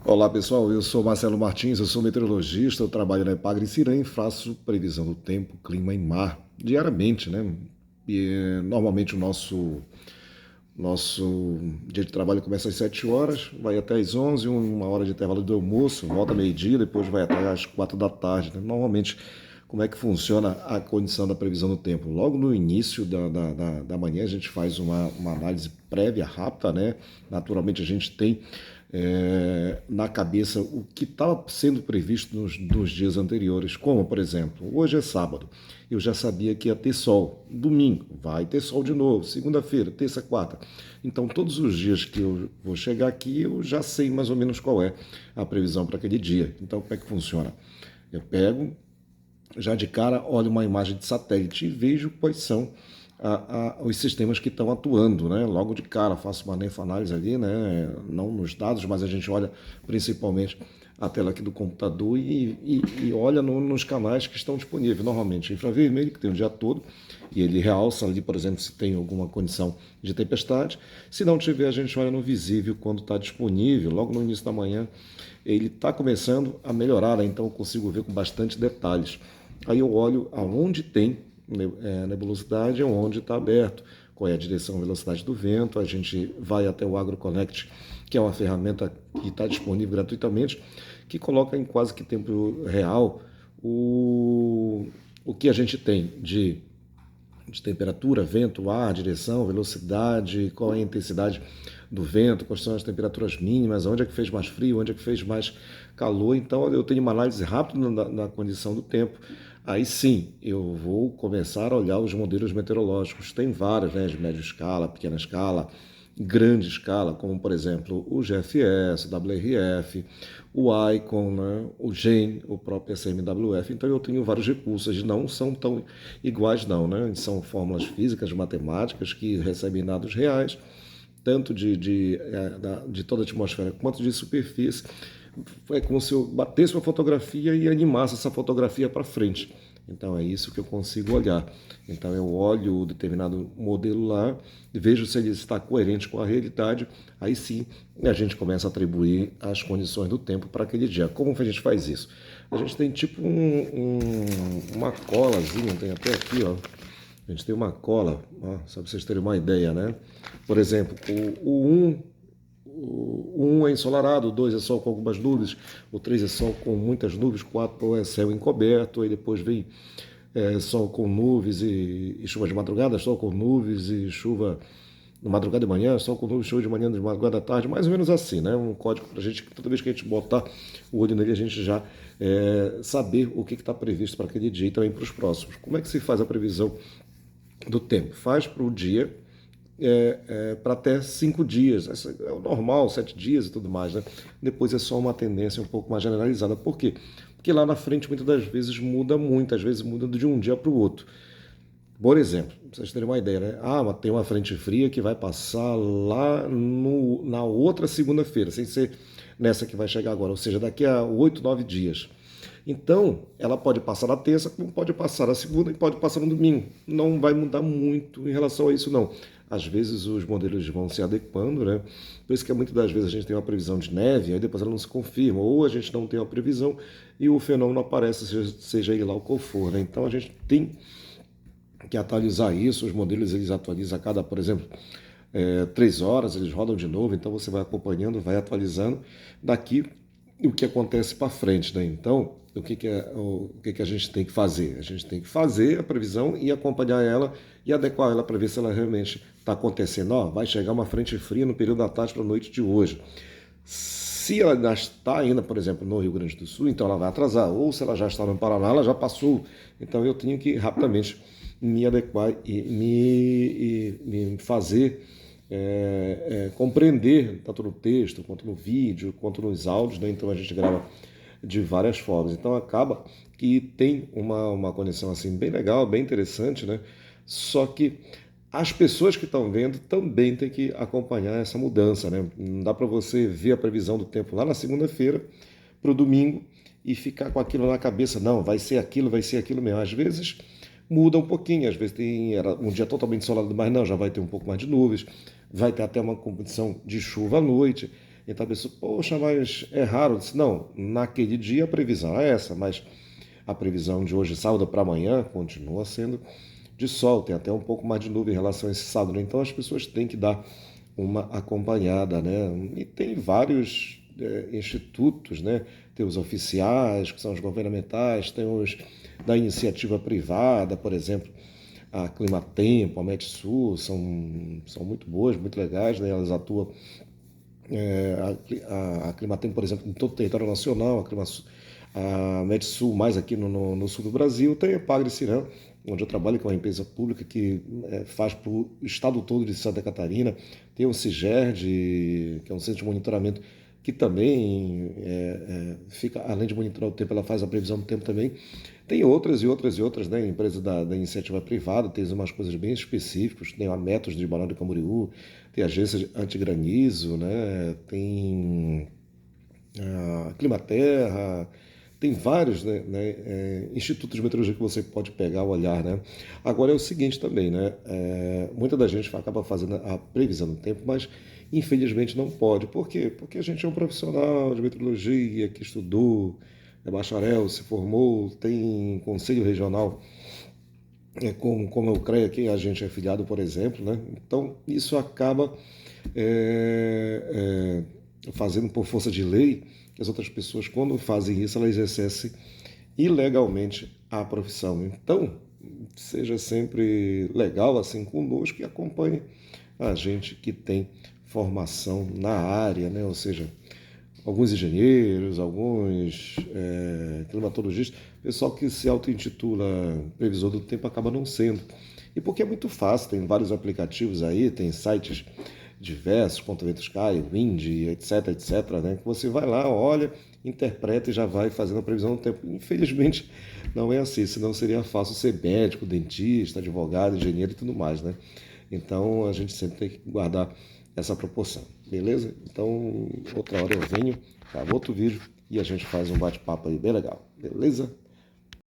Olá pessoal, eu sou Marcelo Martins, eu sou meteorologista, eu trabalho na Epagre Cirem e faço previsão do tempo, clima e mar diariamente, né? Normalmente o nosso dia de trabalho começa às 7 horas, vai até às 11, uma hora de intervalo do almoço, volta meio-dia, depois vai até às 4 da tarde. Né? Normalmente, como é que funciona a condição da previsão do tempo? Logo no início da manhã, a gente faz uma análise prévia, rápida, né? Naturalmente, a gente tem na cabeça o que estava sendo previsto nos dias anteriores, como, por exemplo, hoje é sábado, eu já sabia que ia ter sol, domingo vai ter sol de novo, segunda-feira, terça, quarta. Então, todos os dias que eu vou chegar aqui, eu já sei mais ou menos qual é a previsão para aquele dia. Então, como é que funciona? Eu pego, já de cara, olho uma imagem de satélite e vejo quais são os sistemas que estão atuando, né? Logo de cara, faço uma nefanálise ali, né? Não nos dados, mas a gente olha principalmente a tela aqui do computador e olha nos canais que estão disponíveis. Normalmente infravermelho, que tem o dia todo, e ele realça ali, por exemplo, se tem alguma condição de tempestade. Se não tiver, a gente olha no visível quando está disponível, logo no início da manhã. Ele está começando a melhorar, né? Então eu consigo ver com bastante detalhes. Aí eu olho aonde tem nebulosidade, onde está aberto, qual é a direção e velocidade do vento. A gente vai até o AgroConnect, que é uma ferramenta que está disponível gratuitamente, que coloca em quase que tempo real o que a gente tem de temperatura, vento, ar, direção, velocidade, qual é a intensidade do vento, quais são as temperaturas mínimas, onde é que fez mais frio, onde é que fez mais calor. Então eu tenho uma análise rápida na condição do tempo. Aí sim, eu vou começar a olhar os modelos meteorológicos. Tem vários, né, de média escala, pequena escala, grande escala, como por exemplo o GFS, o WRF, o ICON, né, o GEM, o próprio SMWF. Então eu tenho vários recursos, não são tão iguais não, né? São fórmulas físicas, matemáticas que recebem dados reais, tanto de toda a atmosfera quanto de superfície. É como se eu batesse uma fotografia e animasse essa fotografia para frente. Então é isso que eu consigo olhar. Então eu olho o determinado modelo lá, vejo se ele está coerente com a realidade, aí sim a gente começa a atribuir as condições do tempo para aquele dia. Como a gente faz isso? A gente tem tipo uma colazinha, tem até aqui, ó. A gente tem uma cola, ó, só para vocês terem uma ideia, né? Por exemplo, o 1 é ensolarado, o 2 é sol com algumas nuvens, o 3 é sol com muitas nuvens, o 4 é céu encoberto, aí depois vem sol com nuvens e chuva de madrugada, sol com nuvens e chuva de madrugada de manhã, sol com nuvens, chuva de manhã, de madrugada à tarde, mais ou menos assim, né? Um código para a gente, toda vez que a gente botar o olho nele, a gente já saber o que está previsto para aquele dia e também para os próximos. Como é que se faz a previsão do tempo? Faz para o dia para até 5 dias. Essa é o normal, 7 dias e tudo mais. Né? Depois é só uma tendência um pouco mais generalizada. Por quê? Porque lá na frente muitas das vezes muda muito, às vezes muda de um dia para o outro. Por exemplo, pra vocês terem uma ideia, né? Mas tem uma frente fria que vai passar lá na outra segunda-feira, sem ser nessa que vai chegar agora, ou seja, daqui a 8, 9 dias. Então, ela pode passar na terça, como pode passar na segunda e pode passar no domingo. Não vai mudar muito em relação a isso, não. Às vezes os modelos vão se adequando, né? Por isso que muitas das vezes a gente tem uma previsão de neve, aí depois ela não se confirma, ou a gente não tem uma previsão e o fenômeno aparece, seja ele lá o qual for, né? Então a gente tem que atualizar isso, os modelos eles atualizam a cada, por exemplo, 3 horas, eles rodam de novo, então você vai acompanhando, vai atualizando daqui o que acontece para frente, né? Então, o que a gente tem que fazer? A gente tem que fazer a previsão e acompanhar ela e adequar ela para ver se ela realmente está acontecendo. Ó, vai chegar uma frente fria no período da tarde para a noite de hoje. Se ela já está ainda, por exemplo, no Rio Grande do Sul, então ela vai atrasar. Ou se ela já está no Paraná, ela já passou. Então eu tenho que rapidamente me adequar me fazer compreender, tanto no texto, quanto no vídeo, quanto nos áudios, né? Então a gente grava de várias formas. Então acaba que tem uma conexão assim bem legal, bem interessante, né? Só que as pessoas que estão vendo também têm que acompanhar essa mudança, né? Não dá para você ver a previsão do tempo lá na segunda-feira para o domingo e ficar com aquilo na cabeça, não, vai ser aquilo mesmo. Às vezes muda um pouquinho, às vezes era um dia totalmente ensolarado, mas não, já vai ter um pouco mais de nuvens, vai ter até uma condição de chuva à noite. Então a pessoa, poxa, mas é raro. Eu disse, não, naquele dia a previsão é essa, mas a previsão de hoje, sábado para amanhã, continua sendo de sol, tem até um pouco mais de nuvem em relação a esse sábado, né? Então as pessoas têm que dar uma acompanhada, né? E tem vários institutos, né? Tem os oficiais, que são os governamentais, tem os da iniciativa privada, por exemplo, a Climatempo, a Metsul, são muito boas, muito legais, né? Elas atuam, a Climatempo, por exemplo, em todo o território nacional, a Metsul mais aqui no sul do Brasil, tem a Pagre-Ciran, onde eu trabalho, que é uma empresa pública que faz para o estado todo de Santa Catarina, tem o CIGERD, que é um centro de monitoramento, que também fica, além de monitorar o tempo, ela faz a previsão do tempo também. Tem outras e outras e outras, né? Empresas da iniciativa privada, tem umas coisas bem específicas, tem a Métodos de Balneário Camboriú, tem a agência antigranizo, né? Tem a Climaterra, tem vários, institutos de meteorologia que você pode pegar o olhar, né? Agora é o seguinte também, né? Muita da gente acaba fazendo a previsão do tempo, mas infelizmente não pode. Por quê? Porque a gente é um profissional de meteorologia que estudou, é bacharel, se formou, tem conselho regional, como eu creio que a gente é filiado, por exemplo, né? Então isso acaba fazendo por força de lei que as outras pessoas, quando fazem isso, elas exercem ilegalmente a profissão. Então, seja sempre legal assim conosco e acompanhe a gente que tem formação na área, né? Ou seja, alguns engenheiros, alguns climatologistas, pessoal que se auto-intitula previsor do tempo acaba não sendo. E porque é muito fácil, tem vários aplicativos aí, tem sites diversos, Conta Ventos Cai, Wind, etc, etc, né? Que você vai lá, olha, interpreta e já vai fazendo a previsão do tempo. Infelizmente não é assim, senão seria fácil ser médico, dentista, advogado, engenheiro e tudo mais, né? Então a gente sempre tem que guardar essa proporção, beleza? Então outra hora eu venho, gravo outro vídeo e a gente faz um bate-papo aí bem legal, beleza?